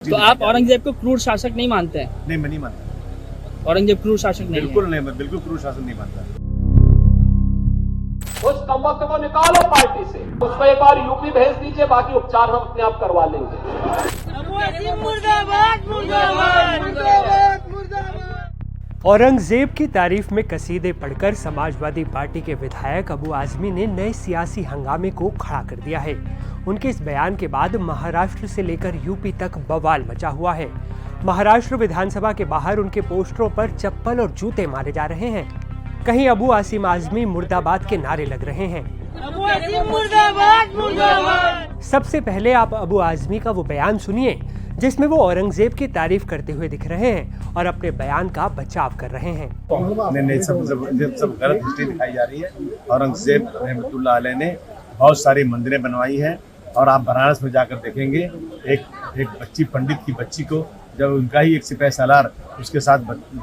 तो आप औरंगजेब को क्रूर शासक नहीं मानते हैं? नहीं, मैं नहीं मानता। औरंगजेब क्रूर शासक नहीं बिल्कुल नहीं, मैं बिल्कुल क्रूर शासन नहीं मानता। उस कमबख्त को निकालो पार्टी से, उसको एक बार यूपी भेज दीजिए, बाकी उपचार हम अपने आप करवा लेंगे। मुर्दाबाद मुर्दाबाद मुर्दाबाद मुर्दाबाद। औरंगजेब की तारीफ में कसीदे पढ़कर समाजवादी पार्टी के विधायक अबू आजमी ने नए सियासी हंगामे को खड़ा कर दिया है। उनके इस बयान के बाद महाराष्ट्र से लेकर यूपी तक बवाल मचा हुआ है। महाराष्ट्र विधानसभा के बाहर उनके पोस्टरों पर चप्पल और जूते मारे जा रहे हैं। कहीं अबू आसिम आजमी मुर्दाबाद के नारे लग रहे हैं। अबू आसिम मुर्दाबाद मुर्दाबाद। सबसे पहले आप अबू आजमी का वो बयान सुनिए जिसमें वो औरंगजेब की तारीफ करते हुए दिख रहे हैं और अपने बयान का बचाव कर रहे हैं। नहीं, सब गलत हिस्ट्री दिखाई जा रही है। औरंगजेब रहमतुल्लाह अलैह ने बहुत सारी मंदिरें बनवाई हैं और आप बनारस में जाकर देखेंगे एक बच्ची, पंडित की बच्ची को जब उनका ही एक सिपाही सालार उसके साथ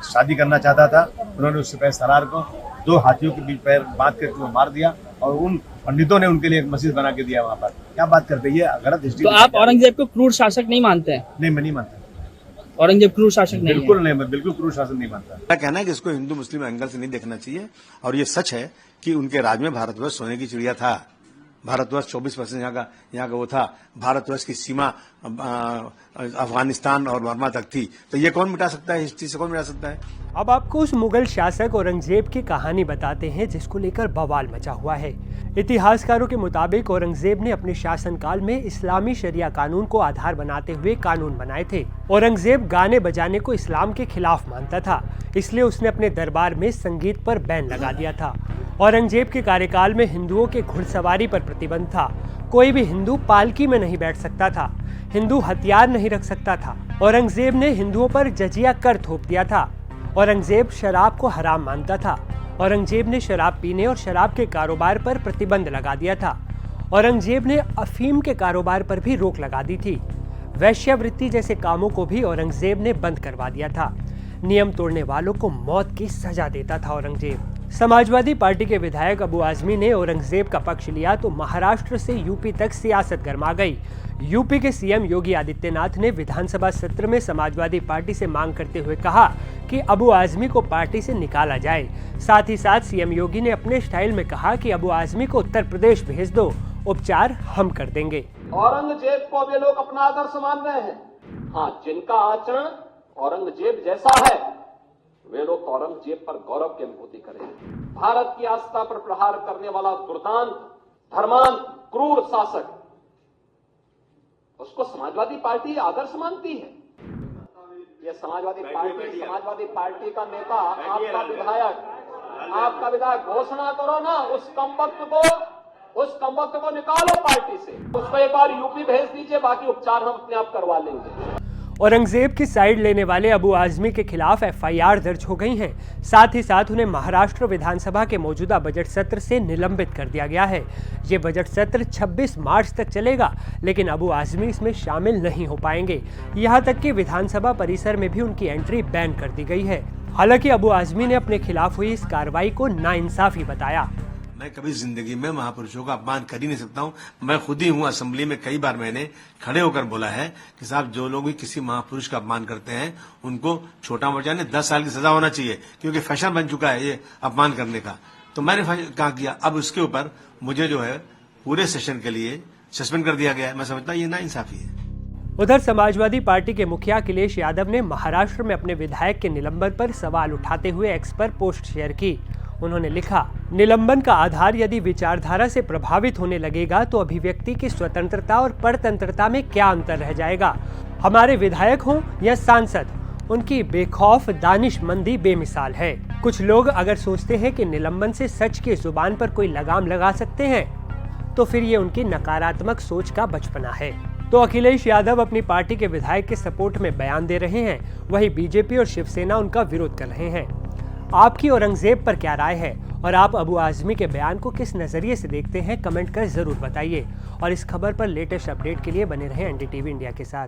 शादी करना चाहता था, उन्होंने उस सिपाही सालार को 2 हाथियों के बीच पैर बांध कर मार दिया और उन पंडितों ने उनके लिए एक मस्जिद बना के दिया वहाँ पर। क्या बात करते हैं, गलत हिस्ट्री। तो आप औरंगजेब को क्रूर शासक नहीं मानते हैं? नहीं, मैं नहीं मानता। औरंगजेब क्रूर शासक नहीं है? बिल्कुल नहीं, मैं बिल्कुल क्रूर शासन नहीं मानता। मेरा कहना है कि इसको हिंदू मुस्लिम एंगल से नहीं देखना चाहिए और ये सच है कि उनके राज में भारतवर्ष सोने की चिड़िया था। भारतवर्ष 24% यहाँ का वो था। भारतवर्ष की सीमा अफगानिस्तान और बर्मा तक थी। तो ये कौन मिटा सकता है? हिस्ट्री से कौन मिटा सकता है? अब आपको उस मुगल शासक औरंगजेब की कहानी बताते हैं जिसको लेकर बवाल मचा हुआ है। इतिहासकारों के मुताबिक औरंगजेब ने अपने शासनकाल में इस्लामी शरिया कानून को आधार बनाते हुए कानून बनाए थे। औरंगजेब गाने बजाने को इस्लाम के खिलाफ मानता था, इसलिए उसने अपने दरबार में संगीत पर बैन लगा दिया था। औरंगजेब के कार्यकाल में हिंदुओं के घुड़सवारी पर प्रतिबंध था। कोई भी हिंदू पालकी में नहीं बैठ सकता था। हिंदू हथियार नहीं रख सकता था। औरंगजेब ने हिंदुओं पर जजिया कर थोप दिया था। औरंगजेब शराब को हराम मानता था। औरंगजेब ने शराब पीने और शराब के कारोबार पर प्रतिबंध लगा दिया था। औरंगजेब ने अफीम के कारोबार पर भी रोक लगा दी थी। वैश्यावृत्ति जैसे कामों को भी औरंगजेब ने बंद करवा दिया था। नियम तोड़ने वालों को मौत की सजा देता था औरंगजेब। समाजवादी पार्टी के विधायक अबू आजमी ने औरंगजेब का पक्ष लिया तो महाराष्ट्र से यूपी तक सियासत गर्मा गई। यूपी के सीएम योगी आदित्यनाथ ने विधानसभा सत्र में समाजवादी पार्टी से मांग करते हुए कहा कि अबू आजमी को पार्टी से निकाला जाए। साथ ही साथ सीएम योगी ने अपने स्टाइल में कहा कि अबू आजमी को उत्तर प्रदेश भेज दो, उपचार हम कर देंगे। औरंगजेब को वे लोग अपना आदर्श मान रहे हैं। हाँ, जिनका आचरण औरंगजेब जैसा है वे लोग औरंगजेब पर गौरव की अनुभूति करेंगे। भारत की आस्था पर प्रहार करने वाला दुर्दांत, धर्मांत, क्रूर शासक, उसको समाजवादी पार्टी आदर्श मानती है। ये समाजवादी पार्टी का नेता, आपका विधायक घोषणा करो ना, उस कमबख्त को निकालो पार्टी से, उसको एक बार यूपी भेज दीजिए, बाकी उपचार हम अपने आप करवा लेंगे। औरंगजेब की साइड लेने वाले अबू आजमी के खिलाफ एफआईआर दर्ज हो गई हैं। साथ ही साथ उन्हें महाराष्ट्र विधानसभा के मौजूदा बजट सत्र से निलंबित कर दिया गया है। ये बजट सत्र 26 मार्च तक चलेगा, लेकिन अबू आजमी इसमें शामिल नहीं हो पाएंगे। यहाँ तक कि विधानसभा परिसर में भी उनकी एंट्री बैन कर दी गई है। हालांकि अबू आजमी ने अपने खिलाफ हुई इस कार्रवाई को नाइंसाफी बताया। मैं कभी जिंदगी में महापुरुषों का अपमान कर ही नहीं सकता हूं। मैं खुद ही हूं, असेंबली में कई बार मैंने खड़े होकर बोला है कि साहब, जो लोग भी किसी महापुरुष का अपमान करते हैं उनको छोटा मोटा नहीं 10 साल की सजा होना चाहिए, क्योंकि फैशन बन चुका है ये अपमान करने का। तो मैंने कहा किया, अब उसके ऊपर मुझे जो है पूरे सेशन के लिए सस्पेंड कर दिया गया है। मैं समझता हूं ये नाइंसाफी है। उधर समाजवादी पार्टी के मुखिया अखिलेश यादव ने महाराष्ट्र में अपने विधायक के निलंबन पर सवाल उठाते हुए एक्स पर पोस्ट शेयर की। उन्होंने लिखा, निलंबन का आधार यदि विचारधारा से प्रभावित होने लगेगा तो अभिव्यक्ति की स्वतंत्रता और परतंत्रता में क्या अंतर रह जाएगा। हमारे विधायक हों या सांसद, उनकी बेखौफ दानिशमंदी बेमिसाल है। कुछ लोग अगर सोचते हैं कि निलंबन से सच की जुबान पर कोई लगाम लगा सकते हैं तो फिर ये उनकी नकारात्मक सोच का बचपना है। तो अखिलेश यादव अपनी पार्टी के विधायक के सपोर्ट में बयान दे रहे हैं, वहीं बीजेपी और शिवसेना उनका विरोध कर रहे हैं। आपकी औरंगजेब पर क्या राय है और आप अबू आजमी के बयान को किस नजरिए से देखते हैं, कमेंट कर जरूर बताइए। और इस खबर पर लेटेस्ट अपडेट के लिए बने रहें एनडीटीवी इंडिया के साथ।